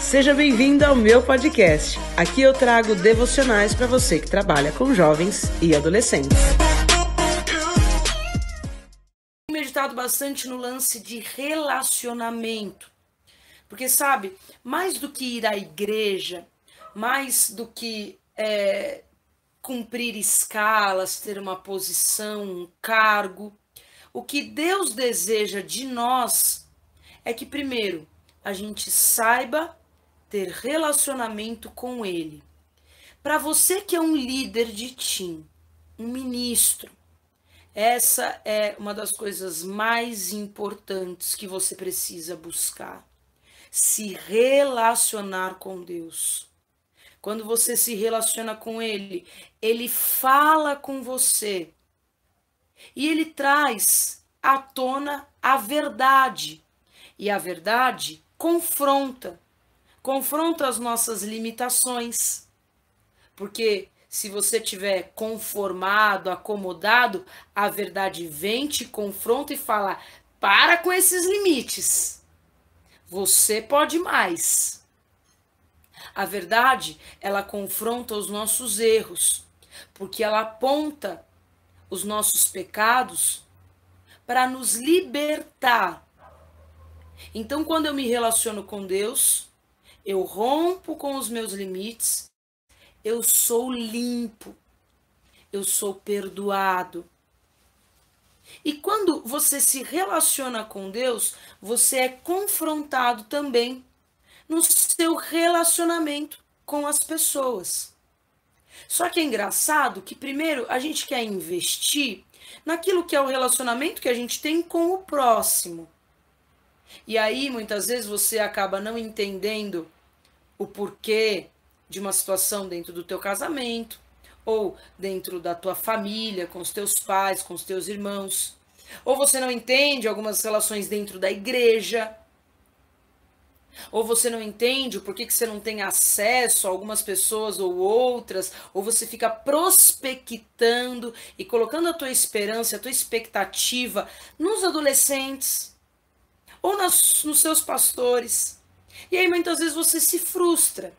Seja bem-vindo ao meu podcast. Aqui eu trago devocionais para você que trabalha com jovens e adolescentes. Tenho meditado bastante no lance de relacionamento. Porque, sabe, mais do que ir à igreja, mais do que cumprir escalas, ter uma posição, um cargo, o que Deus deseja de nós é que, primeiro, a gente saiba ter relacionamento com Ele. Para você que é um líder de time, um ministro, essa é uma das coisas mais importantes que você precisa buscar. Se relacionar com Deus. Quando você se relaciona com Ele, Ele fala com você. E Ele traz à tona a verdade. E a verdade confronta as nossas limitações. Porque se você estiver conformado, acomodado, a verdade vem, te confronta e fala: para com esses limites. Você pode mais. A verdade, ela confronta os nossos erros, porque ela aponta os nossos pecados para nos libertar. Então, quando eu me relaciono com Deus, eu rompo com os meus limites, eu sou limpo, eu sou perdoado. E quando você se relaciona com Deus, você é confrontado também no seu relacionamento com as pessoas. Só que é engraçado que primeiro a gente quer investir naquilo que é o relacionamento que a gente tem com o próximo. E aí muitas vezes você acaba não entendendo o porquê de uma situação dentro do teu casamento, ou dentro da tua família, com os teus pais, com os teus irmãos. Ou você não entende algumas relações dentro da igreja. Ou você não entende o porquê que você não tem acesso a algumas pessoas ou outras, ou você fica prospectando e colocando a tua esperança, a tua expectativa nos adolescentes, ou nos seus pastores. E aí muitas vezes você se frustra.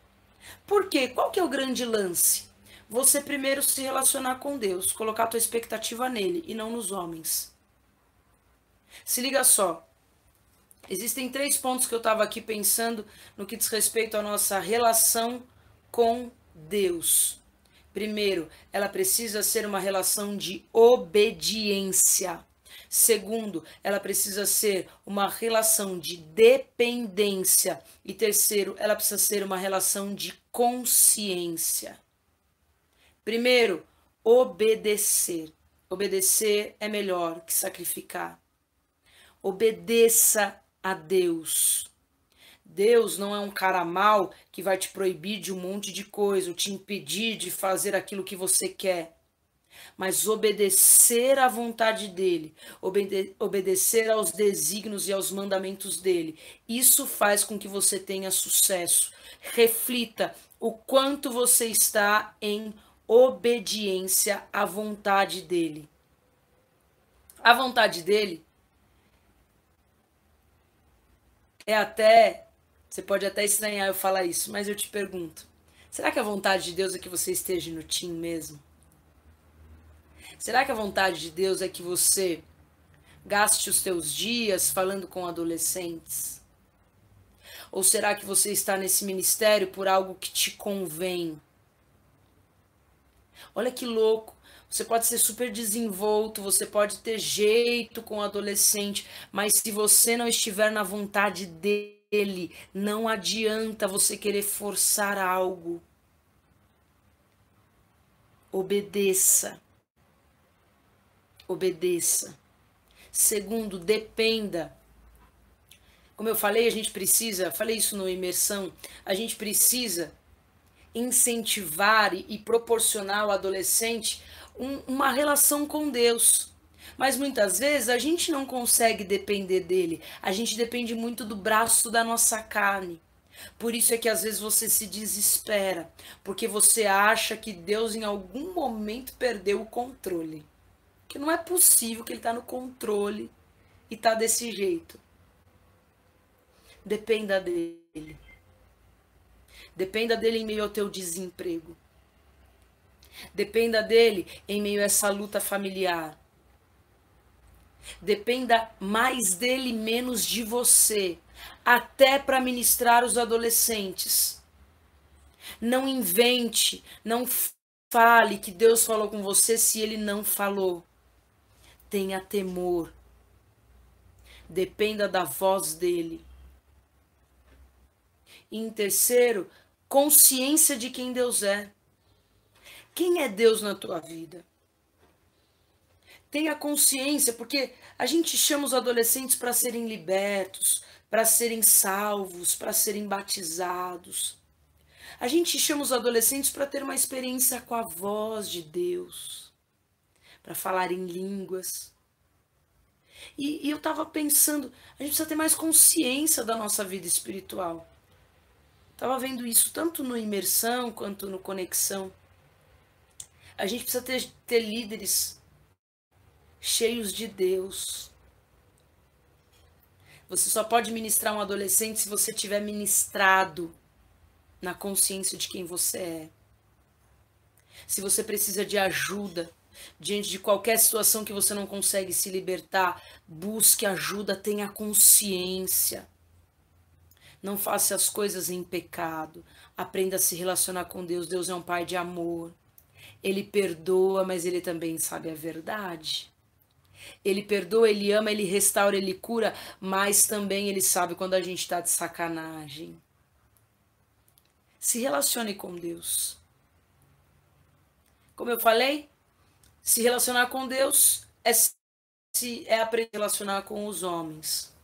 Por quê? Qual que é o grande lance? Você primeiro se relacionar com Deus, colocar a tua expectativa nele e não nos homens. Se liga só. Existem 3 pontos que eu estava aqui pensando no que diz respeito à nossa relação com Deus. Primeiro, ela precisa ser uma relação de obediência. Segundo, ela precisa ser uma relação de dependência. E terceiro, ela precisa ser uma relação de consciência. Primeiro, obedecer. Obedecer é melhor que sacrificar. Obedeça a Deus. Deus não é um cara mau que vai te proibir de um monte de coisa, ou te impedir de fazer aquilo que você quer. Mas obedecer à vontade dele, obedecer aos desígnios e aos mandamentos dele, isso faz com que você tenha sucesso. Reflita o quanto você está em obediência à vontade dele. A vontade dele você pode até estranhar eu falar isso, mas eu te pergunto, será que a vontade de Deus é que você esteja no time mesmo? Será que a vontade de Deus é que você gaste os teus dias falando com adolescentes? Ou será que você está nesse ministério por algo que te convém? Olha que louco. Você pode ser super desenvolto, você pode ter jeito com o adolescente, mas se você não estiver na vontade dele, não adianta você querer forçar algo. Obedeça. Obedeça. Segundo, dependa. Como eu falei, falei isso no Imersão, a gente precisa incentivar e proporcionar ao adolescente uma relação com Deus. Mas muitas vezes a gente não consegue depender dele. A gente depende muito do braço da nossa carne. Por isso é que às vezes você se desespera, porque você acha que Deus em algum momento perdeu o controle. Que não é possível que ele está no controle e está desse jeito. Dependa dele. Dependa dele em meio ao teu desemprego. Dependa dele em meio a essa luta familiar. Dependa mais dele, menos de você. Até para ministrar os adolescentes. Não invente, não fale que Deus falou com você se ele não falou. Tenha temor. Dependa da voz dele. E em terceiro, consciência de quem Deus é. Quem é Deus na tua vida? Tenha consciência, porque a gente chama os adolescentes para serem libertos, para serem salvos, para serem batizados. A gente chama os adolescentes para ter uma experiência com a voz de Deus, para falar em línguas. E eu estava pensando, a gente precisa ter mais consciência da nossa vida espiritual. Estava vendo isso tanto no Imersão quanto no Conexão. A gente precisa ter líderes cheios de Deus. Você só pode ministrar um adolescente se você tiver ministrado na consciência de quem você é. Se você precisa de ajuda diante de qualquer situação que você não consegue se libertar, busque ajuda, tenha consciência. Não faça as coisas em pecado. Aprenda a se relacionar com Deus. Deus é um pai de amor. Ele perdoa, mas ele também sabe a verdade. Ele perdoa, ele ama, ele restaura, ele cura, mas também ele sabe quando a gente está de sacanagem. Se relacione com Deus. Como eu falei, se relacionar com Deus é aprender a relacionar com os homens.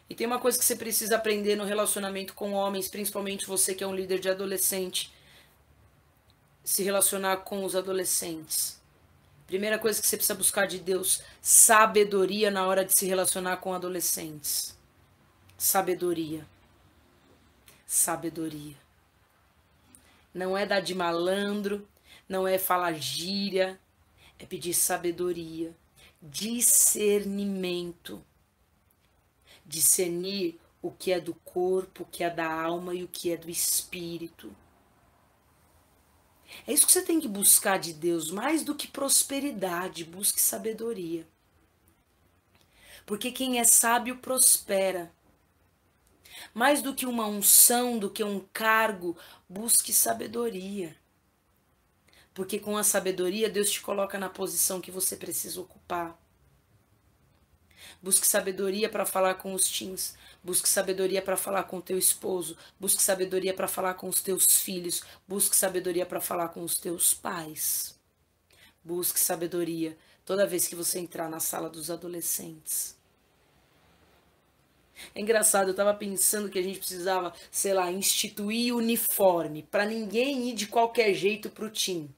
E tem uma coisa que você precisa aprender no relacionamento com homens, principalmente você que é um líder de adolescente, se relacionar com os adolescentes. Primeira coisa que você precisa buscar de Deus, sabedoria na hora de se relacionar com adolescentes. Sabedoria. Sabedoria. Não é dar de malandro, não é falar gíria, é pedir sabedoria, discernimento. Discernir o que é do corpo, o que é da alma e o que é do espírito. É isso que você tem que buscar de Deus, mais do que prosperidade, busque sabedoria. Porque quem é sábio prospera. Mais do que uma unção, do que um cargo, busque sabedoria. Porque com a sabedoria, Deus te coloca na posição que você precisa ocupar. Busque sabedoria para falar com os teens. Busque sabedoria para falar com o teu esposo. Busque sabedoria para falar com os teus filhos. Busque sabedoria para falar com os teus pais. Busque sabedoria toda vez que você entrar na sala dos adolescentes. É engraçado, eu estava pensando que a gente precisava, sei lá, instituir uniforme para ninguém ir de qualquer jeito pro teen.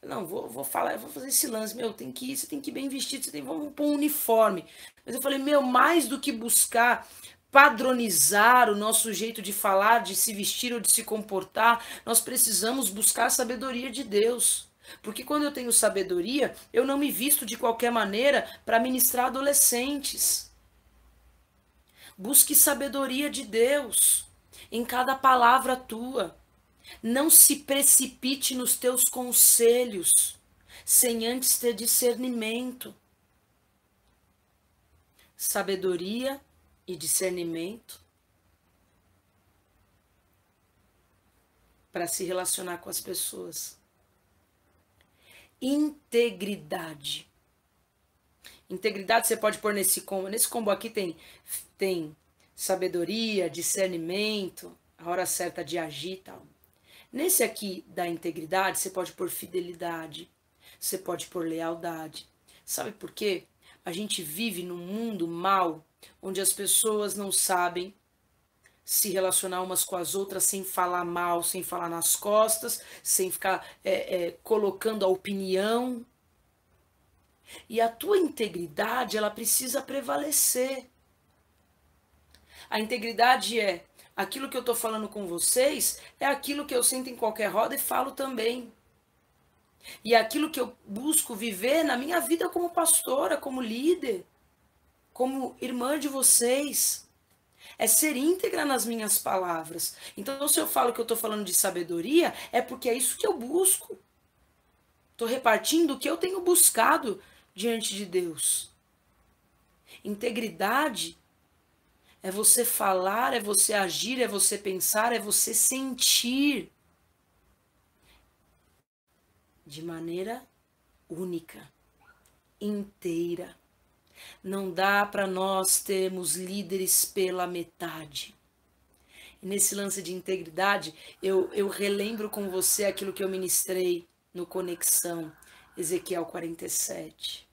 Não, vou falar, vou fazer esse lance, meu, tem que ir, você tem que ir bem vestido, vamos pôr um uniforme. Mas eu falei, meu, mais do que buscar padronizar o nosso jeito de falar, de se vestir ou de se comportar, nós precisamos buscar a sabedoria de Deus. Porque quando eu tenho sabedoria, eu não me visto de qualquer maneira para ministrar adolescentes. Busque sabedoria de Deus em cada palavra tua. Não se precipite nos teus conselhos, sem antes ter discernimento. Sabedoria e discernimento para se relacionar com as pessoas. Integridade. Integridade você pode pôr nesse combo. Nesse combo aqui tem sabedoria, discernimento, a hora certa de agir e tal. Nesse aqui da integridade, você pode pôr fidelidade, você pode pôr lealdade. Sabe por quê? A gente vive num mundo mau, onde as pessoas não sabem se relacionar umas com as outras sem falar mal, sem falar nas costas, sem ficar colocando a opinião. E a tua integridade, ela precisa prevalecer. A integridade é aquilo que eu estou falando com vocês, é aquilo que eu sento em qualquer roda e falo também. E é aquilo que eu busco viver na minha vida como pastora, como líder, como irmã de vocês. É ser íntegra nas minhas palavras. Então, se eu falo que eu estou falando de sabedoria, é porque é isso que eu busco. Estou repartindo o que eu tenho buscado diante de Deus. Integridade é você falar, é você agir, é você pensar, é você sentir de maneira única, inteira. Não dá para nós termos líderes pela metade. E nesse lance de integridade, eu relembro com você aquilo que eu ministrei no Conexão, Ezequiel 47.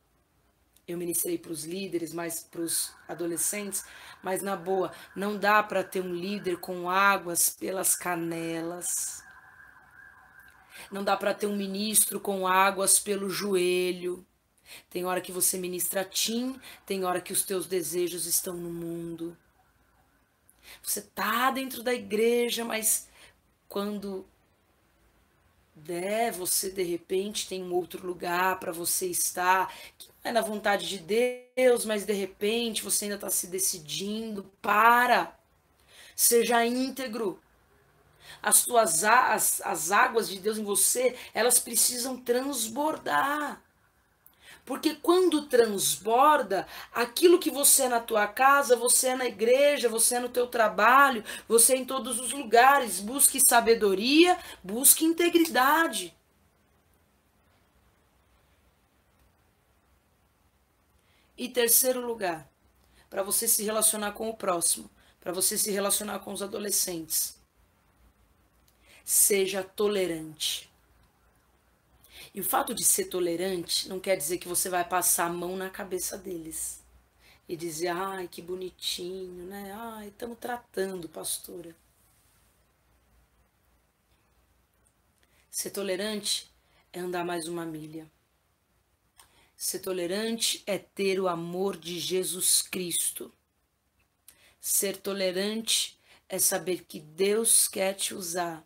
Eu ministrei para os líderes, mas para os adolescentes, mas na boa, não dá para ter um líder com águas pelas canelas. Não dá para ter um ministro com águas pelo joelho. Tem hora que você ministra tim, tem hora que os teus desejos estão no mundo. Você tá dentro da igreja, mas quando você de repente tem um outro lugar para você estar, que não é na vontade de Deus, mas de repente você ainda está se decidindo. Seja íntegro. As águas de Deus em você, elas precisam transbordar. Porque quando transborda, aquilo que você é na tua casa, você é na igreja, você é no teu trabalho, você é em todos os lugares. Busque sabedoria, busque integridade. E terceiro lugar, para você se relacionar com o próximo, para você se relacionar com os adolescentes. Seja tolerante. E o fato de ser tolerante não quer dizer que você vai passar a mão na cabeça deles e dizer, ai, que bonitinho, né? Ai, estamos tratando, pastora. Ser tolerante é andar mais uma milha. Ser tolerante é ter o amor de Jesus Cristo. Ser tolerante é saber que Deus quer te usar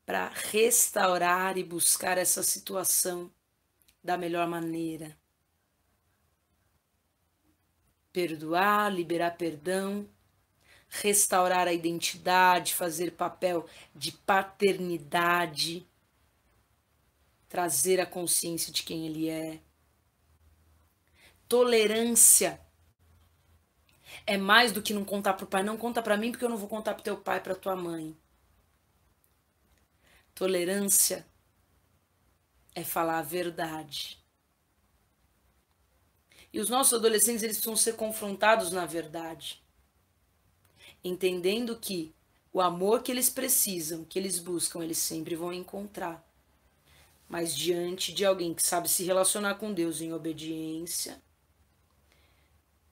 para restaurar e buscar essa situação da melhor maneira. Perdoar, liberar perdão, restaurar a identidade, fazer papel de paternidade, trazer a consciência de quem ele é. Tolerância é mais do que não contar para o pai. Não conta para mim porque eu não vou contar para o teu pai, para tua mãe. Tolerância é falar a verdade. E os nossos adolescentes, eles precisam ser confrontados na verdade. Entendendo que o amor que eles precisam, que eles buscam, eles sempre vão encontrar. Mas diante de alguém que sabe se relacionar com Deus em obediência,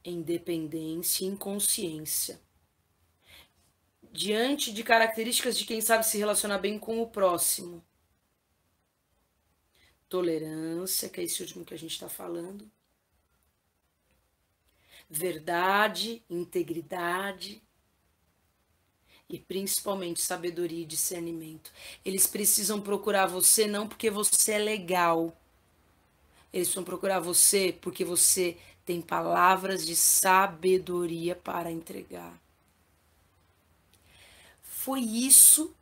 em dependência e em consciência. Diante de características de quem sabe se relacionar bem com o próximo. Tolerância, que é esse último que a gente está falando. Verdade, integridade e principalmente sabedoria e discernimento. Eles precisam procurar você não porque você é legal. Eles precisam procurar você porque você tem palavras de sabedoria para entregar. Foi isso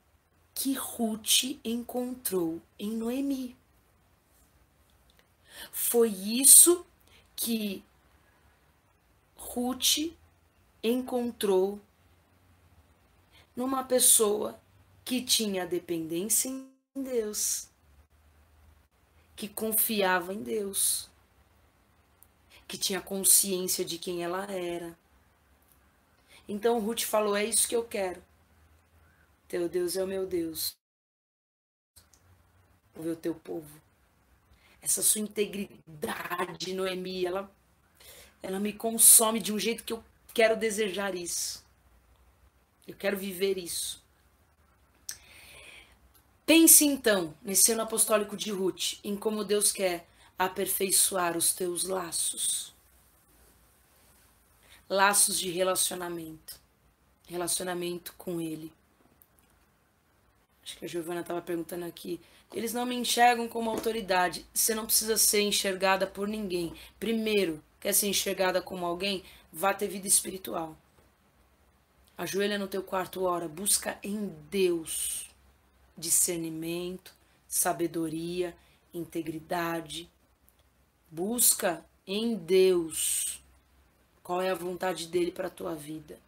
que Ruth encontrou em Noemi. Foi isso que Ruth encontrou numa pessoa que tinha dependência em Deus, que confiava em Deus, que tinha consciência de quem ela era. Então Ruth falou, é isso que eu quero. Teu Deus é o meu Deus. Vou ver o teu povo. Essa sua integridade, Noemi, ela me consome de um jeito que eu quero desejar isso. Eu quero viver isso. Pense então, nesse ano apostólico de Ruth, em como Deus quer aperfeiçoar os teus laços. Laços de relacionamento. Relacionamento com Ele. Acho que a Giovana estava perguntando aqui. Eles não me enxergam como autoridade. Você não precisa ser enxergada por ninguém. Primeiro, quer ser enxergada como alguém? Vá ter vida espiritual. Ajoelha no teu quarto, ora, busca em Deus discernimento, sabedoria, integridade. Busca em Deus qual é a vontade dele para a tua vida.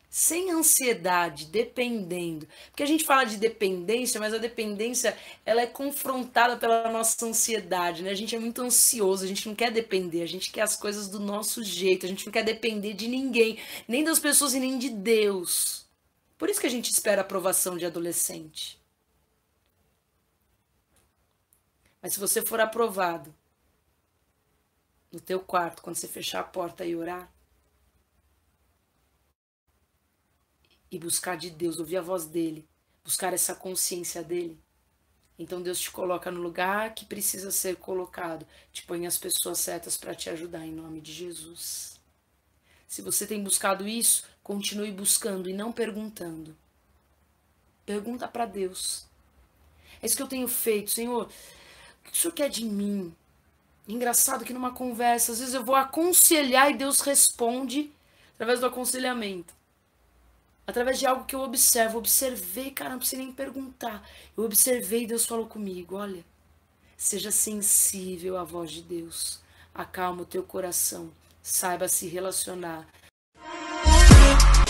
Sem ansiedade, dependendo. Porque a gente fala de dependência, mas a dependência ela é confrontada pela nossa ansiedade, né? A gente é muito ansioso, a gente não quer depender, a gente quer as coisas do nosso jeito, a gente não quer depender de ninguém, nem das pessoas e nem de Deus. Por isso que a gente espera a aprovação de adolescente. Mas se você for aprovado no teu quarto, quando você fechar a porta e orar, e buscar de Deus, ouvir a voz dele, buscar essa consciência dele, então Deus te coloca no lugar que precisa ser colocado, te põe as pessoas certas para te ajudar, em nome de Jesus. Se você tem buscado isso, continue buscando e não perguntando. Pergunta para Deus. É isso que eu tenho feito, Senhor, o que o Senhor quer de mim? Engraçado que numa conversa, às vezes eu vou aconselhar e Deus responde através do aconselhamento. Através de algo que eu observei, cara, não precisa nem perguntar. Eu observei e Deus falou comigo, olha, seja sensível à voz de Deus. Acalma o teu coração, saiba se relacionar.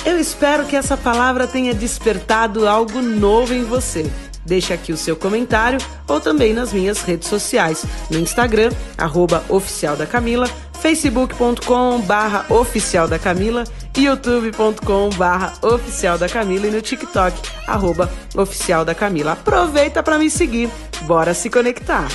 Eu espero que essa palavra tenha despertado algo novo em você. Deixe aqui o seu comentário ou também nas minhas redes sociais. No Instagram, @oficialdacamila, facebook.com/oficialdacamila, youtube.com/oficialdacamila e no TikTok, @oficialdacamila. Aproveita para me seguir. Bora se conectar!